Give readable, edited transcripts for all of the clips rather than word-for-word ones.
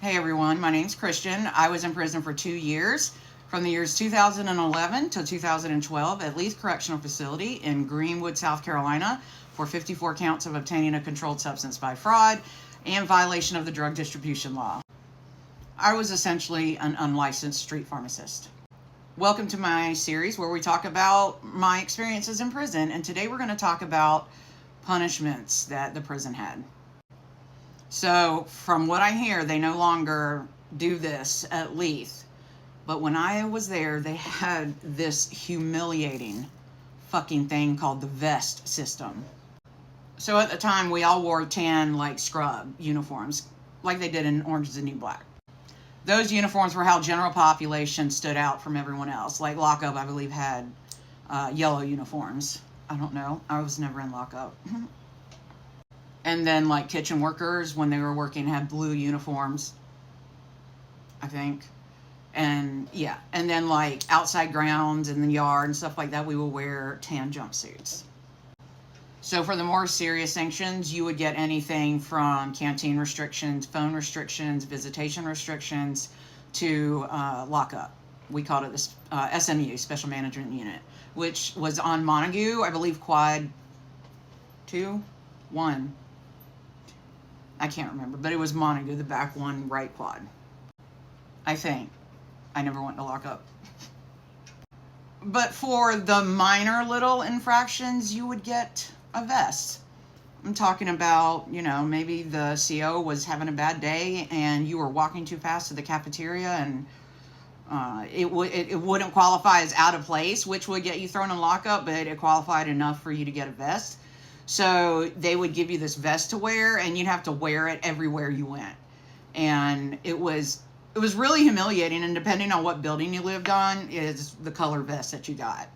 Hey everyone, my name's Christian. I was in prison for 2 years, from the years 2011 to 2012 at Leith Correctional Facility in Greenwood, South Carolina, for 54 counts of obtaining a controlled substance by fraud and violation of the drug distribution law. I was essentially an unlicensed street pharmacist. Welcome to my series where we talk about my experiences in prison, and today we're going to talk about punishments that the prison had. So, from what I hear, they no longer do this at Leith. But when I was there, they had this humiliating fucking thing called the vest system. So at the time, we all wore tan, scrub uniforms, like they did in Orange is the New Black. Those uniforms were how general population stood out from everyone else. Like lockup, I believe, had yellow uniforms. I don't know. I was never in lockup. And then, kitchen workers, when they were working, had blue uniforms, I think. And, yeah. And then, outside grounds in the yard and stuff like that, we would wear tan jumpsuits. So, for the more serious sanctions, you would get anything from canteen restrictions, phone restrictions, visitation restrictions, to lockup. We called it this SMU, Special Management Unit, which was on Montague, I believe, quad 2, 1. I can't remember, but it was Montague, the back one, right quad. I think. I never went to lock up. But for the minor little infractions, you would get a vest. I'm talking about, maybe the CO was having a bad day and you were walking too fast to the cafeteria and it wouldn't qualify as out of place, which would get you thrown in lockup, but it qualified enough for you to get a vest. So they would give you this vest to wear, and you'd have to wear it everywhere you went. And it was really humiliating, and depending on what building you lived on is the color vest that you got.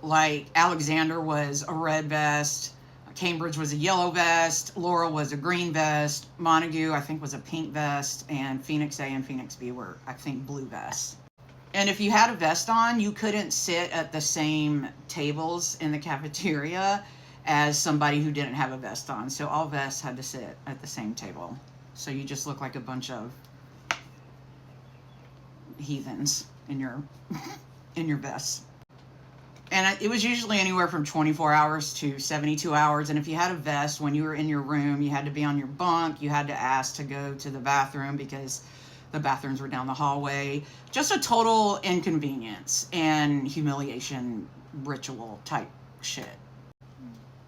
Like Alexander was a red vest, Cambridge was a yellow vest, Laurel was a green vest, Montague I think was a pink vest, and Phoenix A and Phoenix B were, I think, blue vests. And if you had a vest on, you couldn't sit at the same tables in the cafeteria as somebody who didn't have a vest on. So all vests had to sit at the same table. So you just look like a bunch of heathens in your vests. And it was usually anywhere from 24 hours to 72 hours. And if you had a vest, when you were in your room, you had to be on your bunk. You had to ask to go to the bathroom because the bathrooms were down the hallway. Just a total inconvenience and humiliation ritual type shit.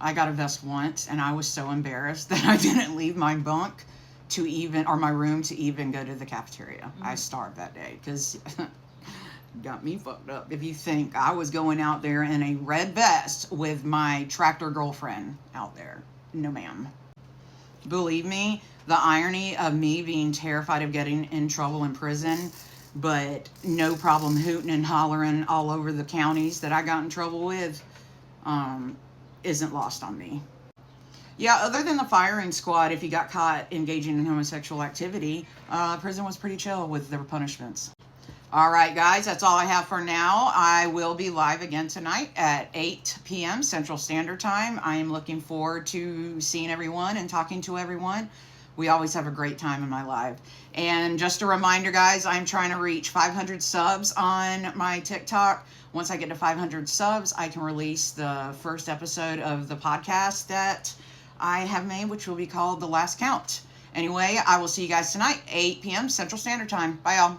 I got a vest once, and I was so embarrassed that I didn't leave my bunk or my room to even go to the cafeteria. Mm-hmm. I starved that day because got me fucked up. If you think I was going out there in a red vest with my tractor girlfriend out there, no ma'am. Believe me, the irony of me being terrified of getting in trouble in prison, but no problem hooting and hollering all over the counties that I got in trouble with, isn't lost on me. Yeah, other than the firing squad, if you got caught engaging in homosexual activity, prison was pretty chill with their punishments. All right, guys, that's all I have for now. I will be live again tonight at 8 p.m. Central Standard Time. I am looking forward to seeing everyone and talking to everyone. We always have a great time in my live. And just a reminder, guys, I'm trying to reach 500 subs on my TikTok. Once I get to 500 subs, I can release the first episode of the podcast that I have made, which will be called The Last Count. Anyway, I will see you guys tonight, 8 p.m. Central Standard Time. Bye, y'all.